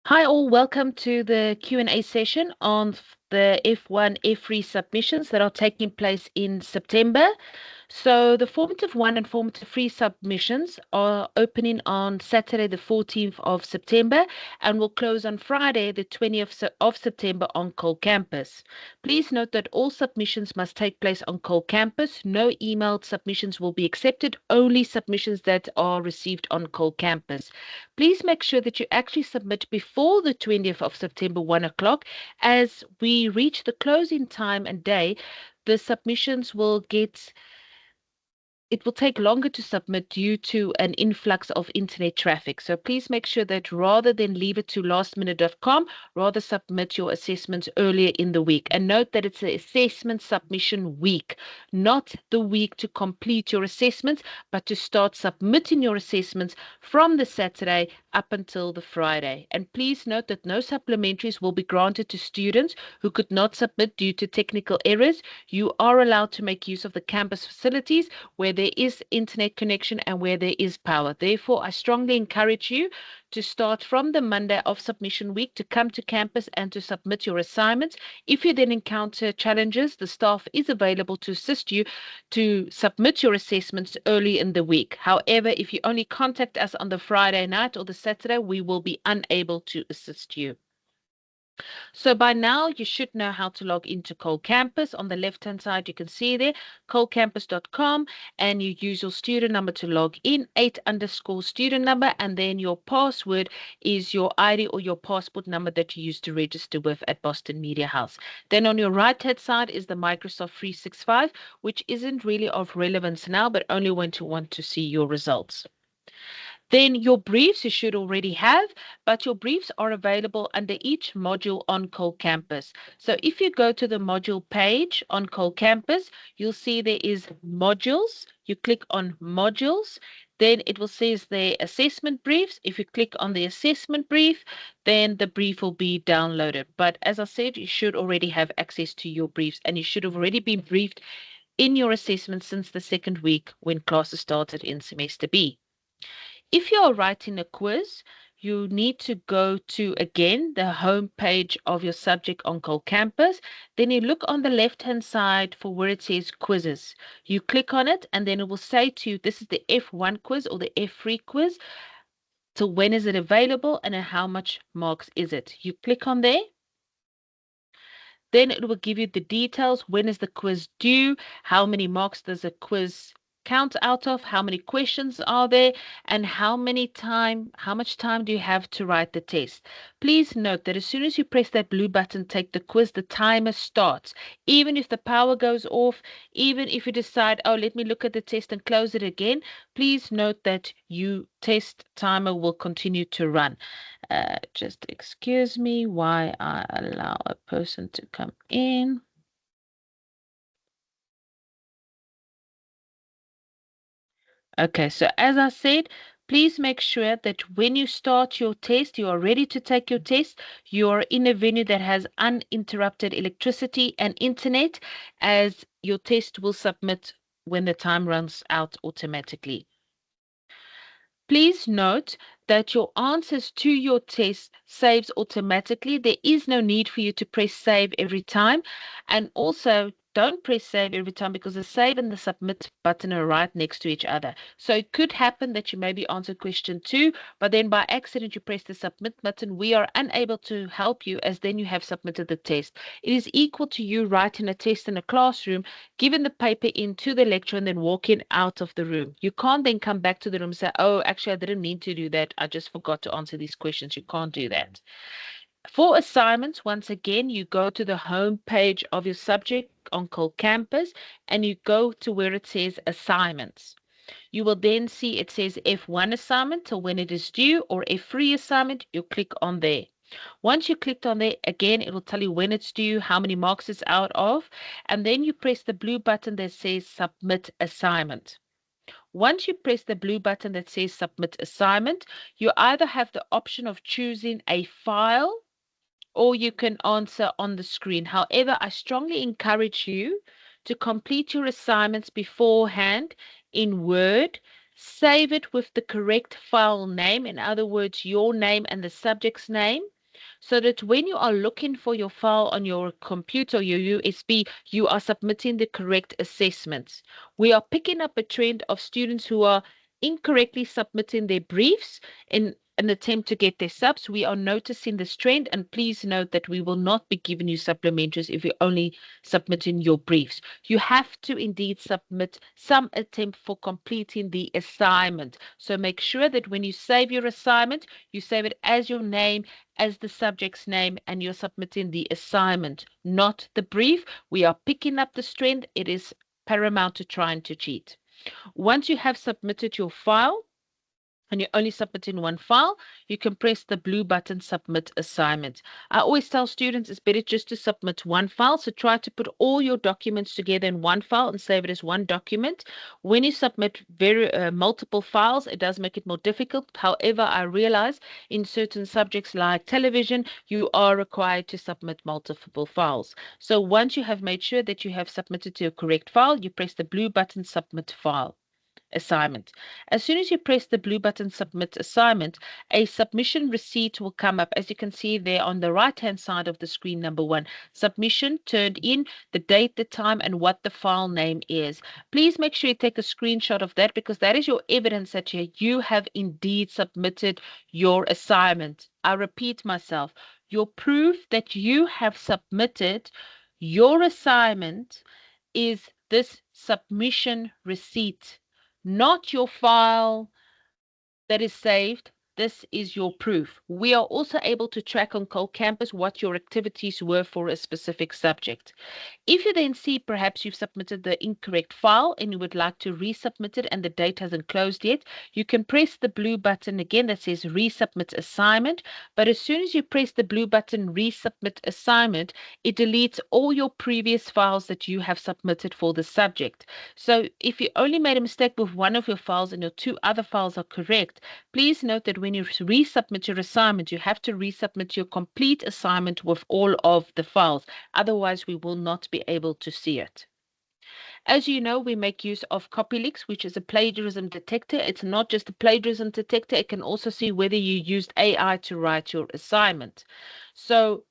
Hi all, welcome to the Q and A session on the F1, F3 submissions that are taking place in September. So the formative 1 and formative 3 submissions are opening on Saturday the 14th of September and will close on Friday the 20th of September on Cole campus. Please note that all submissions must take place on Cole campus. No emailed submissions will be accepted, only submissions that are received on Cole campus. Please make sure that you actually submit before the 20th of September, 1 o'clock. As we reach the closing time and day, the submissions will get it will take longer to submit due to an influx of internet traffic. So please make sure that rather than leave it to lastminute.com, rather submit your assessments earlier in the week. And note that it's an assessment submission week, not the week to complete your assessments, but to start submitting your assessments from the Saturday up until the Friday. And please note that no supplementaries will be granted to students who could not submit due to technical errors. You are allowed to make use of the campus facilities where there is internet connection and where there is power. Therefore, I strongly encourage you to start from the Monday of submission week to come to campus and to submit your assignments. If you then encounter challenges, the staff is available to assist you to submit your assessments early in the week. However, if you only contact us on the Friday night or the Saturday, we will be unable to assist you. So by now, you should know how to log into Cole Campus. On the left-hand side, you can see there, colecampus.com, and you use your student number to log in, 8_student number, and then your password is your ID or your passport number that you use to register with at Boston Media House. Then on your right-hand side is the Microsoft 365, which isn't really of relevance now, but only when you want to see your results. Then your briefs you should already have, but your briefs are available under each module on Cole Campus. So if you go to the module page on Cole Campus, you'll see there is modules. You click on modules, then it will says the assessment briefs. If you click on the assessment brief, then the brief will be downloaded. But as I said, you should already have access to your briefs and you should have already been briefed in your assessment since the second week when classes started in semester B. If you are writing a quiz, you need to go to, again, the home page of your subject on Cole Campus. Then you look on the left-hand side for where it says quizzes. You click on it, and then it will say to you, this is the F1 quiz or the F3 quiz. So when is it available and how much marks is it? You click on there. Then it will give you the details. When is the quiz due? How many marks does a quiz count out of? How many questions are there? And how much time do you have to write the test? Please note that as soon as you press that blue button, take the quiz, the timer starts. Even if the power goes off, even if you decide, oh, let me look at the test and close it again, please note that your test timer will continue to run. Just excuse me while I allow a person to come in. Okay, so as I said, please make sure that when you start your test, you are ready to take your test. You are in a venue that has uninterrupted electricity and internet, as your test will submit when the time runs out automatically. Please note that your answers to your test saves automatically. There is no need for you to press save every time. And also, don't press save every time because the save and the submit button are right next to each other. So it could happen that you maybe answer question 2, but then by accident you press the submit button. We are unable to help you as then you have submitted the test. It is equal to you writing a test in a classroom, giving the paper into the lecturer and then walking out of the room. You can't then come back to the room and say, oh, actually, I didn't mean to do that. I just forgot to answer these questions. You can't do that. For assignments, once again, you go to the home page of your subject on Cole Campus and you go to where it says assignments. You will then see it says F1 assignment till when it is due, or F3 assignment. You click on there. Once you clicked on there, again, it will tell you when it's due, how many marks it's out of, and then you press the blue button that says submit assignment. Once you press the blue button that says submit assignment, you either have the option of choosing a file or you can answer on the screen. However, I strongly encourage you to complete your assignments beforehand in Word. Save it with the correct file name, in other words, your name and the subject's name. so that when you are looking for your file on your computer, your USB, you are submitting the correct assessments. We are picking up a trend of students who are incorrectly submitting their briefs in an attempt to get their subs. We are noticing this trend, and please note that we will not be giving you supplementaries if you're only submitting your briefs. You have to indeed submit some attempt for completing the assignment. So make sure that when you save your assignment, you save it as your name, as the subject's name, and you're submitting the assignment, not the brief. We are picking up the trend. It is paramount to trying to cheat. Once you have submitted your file, and you're only submitting one file, you can press the blue button, Submit Assignment. I always tell students it's better just to submit one file, so try to put all your documents together in one file and save it as one document. When you submit multiple files, it does make it more difficult. However, I realize in certain subjects like television, you are required to submit multiple files. So once you have made sure that you have submitted to your correct file, you press the blue button, Submit File. Assignment. As soon as you press the blue button Submit Assignment, a submission receipt will come up. As you can see there on the right-hand side of the screen, number 1, submission turned in, the date, the time, and what the file name is. Please make sure you take a screenshot of that, because that is your evidence that you have indeed submitted your assignment. I repeat myself, your proof that you have submitted your assignment is this submission receipt, not your file that is saved. This is your proof. We are also able to track on Cole Campus what your activities were for a specific subject. If you then see perhaps you've submitted the incorrect file and you would like to resubmit it and the date hasn't closed yet, you can press the blue button again that says Resubmit Assignment. But as soon as you press the blue button Resubmit Assignment, it deletes all your previous files that you have submitted for the subject. So if you only made a mistake with one of your files and your 2 other files are correct, please note that when you resubmit your assignment, you have to resubmit your complete assignment with all of the files. Otherwise, we will not be able to see it. As you know, we make use of CopyLeaks, which is a plagiarism detector. It's not just a plagiarism detector. It can also see whether you used AI to write your assignment. So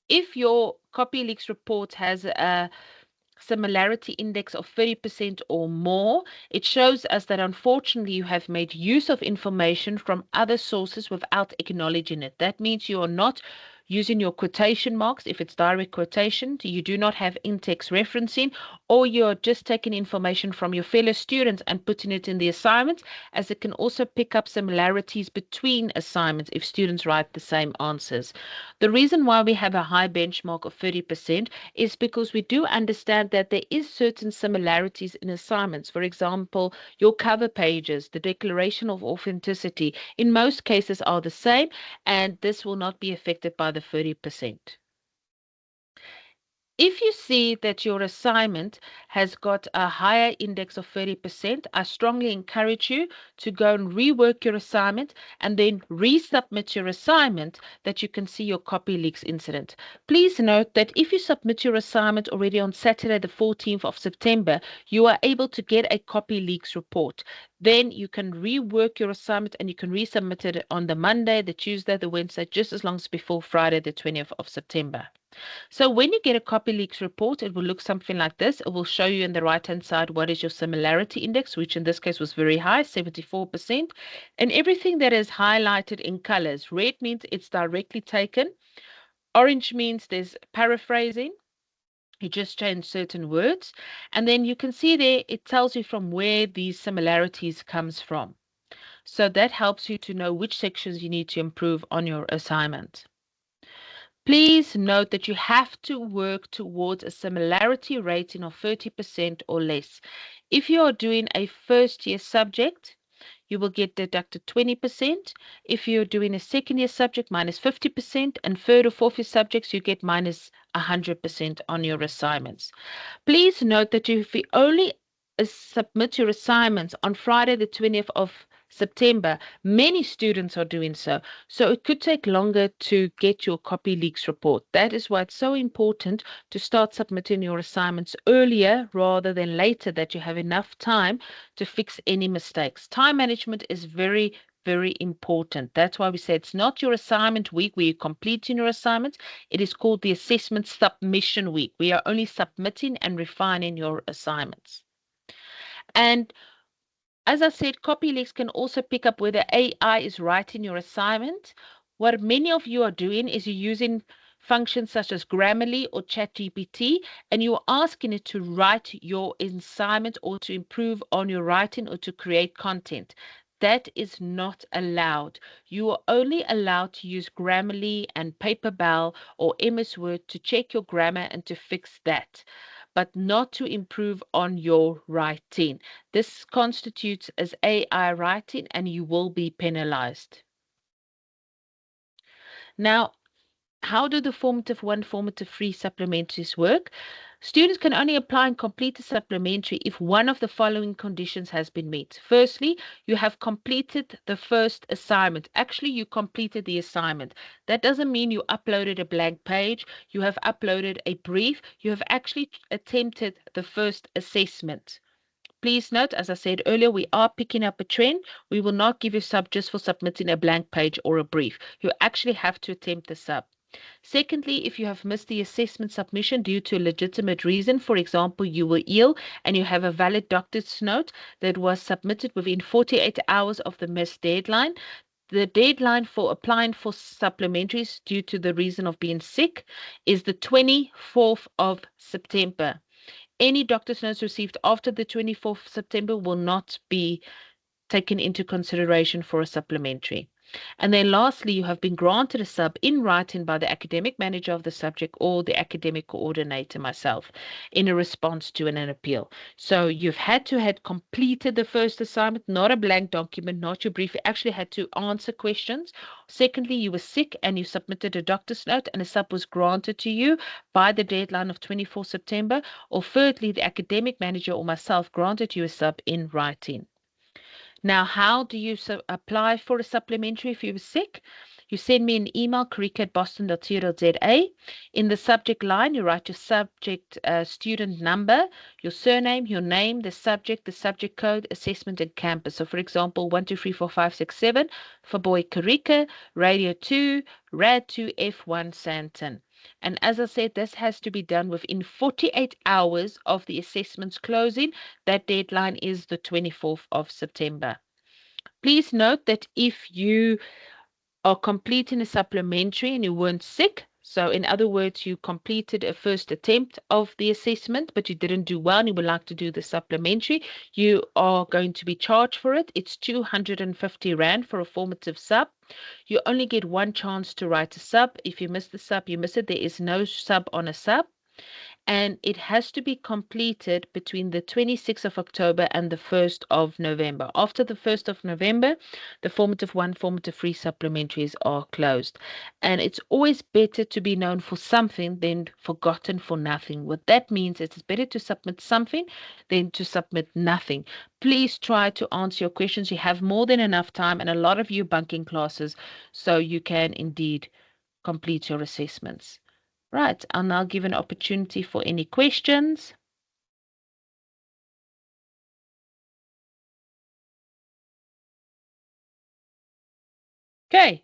if your CopyLeaks report has a similarity index of 30% or more, it shows us that unfortunately you have made use of information from other sources without acknowledging it. That means you are not using your quotation marks if it's direct quotation, you do not have in-text referencing, or you're just taking information from your fellow students and putting it in the assignment, as it can also pick up similarities between assignments if students write the same answers. The reason why we have a high benchmark of 30% is because we do understand that there is certain similarities in assignments. For example, your cover pages, the declaration of authenticity, in most cases are the same, and this will not be affected by the 30%. If you see that your assignment has got a higher index of 30%, I strongly encourage you to go and rework your assignment and then resubmit your assignment that you can see your CopyLeaks incident. Please note that if you submit your assignment already on Saturday, the 14th of September, you are able to get a CopyLeaks report. Then you can rework your assignment and you can resubmit it on the Monday, the Tuesday, the Wednesday, just as long as before Friday, the 20th of September. So when you get a CopyLeaks report, it will look something like this. It will show you in the right-hand side what is your similarity index, which in this case was very high, 74%. And everything that is highlighted in colors. Red means it's directly taken. Orange means there's paraphrasing. You just change certain words. And then you can see there, it tells you from where these similarities comes from. So that helps you to know which sections you need to improve on your assignment. Please note that you have to work towards a similarity rating of 30% or less. If you are doing a first year subject, you will get deducted 20%. If you're doing a second year subject, minus 50%, and third or fourth year subjects, you get minus 100% on your assignments. Please note that if you only submit your assignments on Friday, the 20th of September, many students are doing so. So it could take longer to get your CopyLeaks report. That is why it's so important to start submitting your assignments earlier rather than later, that you have enough time to fix any mistakes. Time management is very, very important. That's why we say it's not your assignment week where you're completing your assignments. It is called the assessment submission week. We are only submitting and refining your assignments. And as I said, copyleaks can also pick up whether AI is writing your assignment. What many of you are doing is you're using functions such as Grammarly or ChatGPT, and you're asking it to write your assignment or to improve on your writing or to create content. That is not allowed. You are only allowed to use Grammarly and Paperbell or MS Word to check your grammar and to fix that, but not to improve on your writing. This constitutes as AI writing and you will be penalized. Now, how do the formative 1, formative 3 supplementaries work? Students can only apply and complete a supplementary if one of the following conditions has been met. Firstly, you have completed the first assignment. Actually, you completed the assignment. That doesn't mean you uploaded a blank page. You have uploaded a brief. You have actually attempted the first assessment. Please note, as I said earlier, we are picking up a trend. We will not give you sub just for submitting a blank page or a brief. You actually have to attempt the sub. Secondly, if you have missed the assessment submission due to a legitimate reason, for example, you were ill and you have a valid doctor's note that was submitted within 48 hours of the missed deadline, the deadline for applying for supplementaries due to the reason of being sick is the 24th of September. Any doctor's notes received after the 24th of September will not be taken into consideration for a supplementary. And then lastly, you have been granted a sub in writing by the academic manager of the subject or the academic coordinator, myself, in a response to an appeal. So you've had to have completed the first assignment, not a blank document, not your brief. You actually had to answer questions. Secondly, you were sick and you submitted a doctor's note and a sub was granted to you by the deadline of 24 September. Or thirdly, the academic manager or myself granted you a sub in writing. Now, how do you apply for a supplementary if you're sick? You send me an email, karika@boston.co.za. In the subject line, you write your subject student number, your surname, your name, the subject code, assessment, and campus. So, for example, 1234567 for boy Karika, Radio 2, Rad 2, F1 Santon. And as I said, this has to be done within 48 hours of the assessment's closing. That deadline is the 24th of September. Please note that if you are completing a supplementary and you weren't sick, so in other words, you completed a first attempt of the assessment, but you didn't do well and you would like to do the supplementary, you are going to be charged for it. It's 250 Rand for a formative sub. You only get one chance to write a sub. If you miss the sub, you miss it. There is no sub on a sub. And it has to be completed between the 26th of October and the 1st of November. After the 1st of November, the formative 1, formative 3 supplementaries are closed. And it's always better to be known for something than forgotten for nothing. What that means is it's better to submit something than to submit nothing. Please try to answer your questions. You have more than enough time and a lot of you bunking classes, so you can indeed complete your assessments. Right, I'll now give an opportunity for any questions. Okay,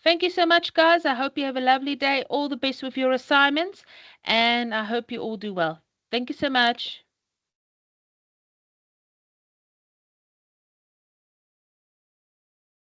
thank you so much, guys. I hope you have a lovely day. All the best with your assignments, and I hope you all do well. Thank you so much.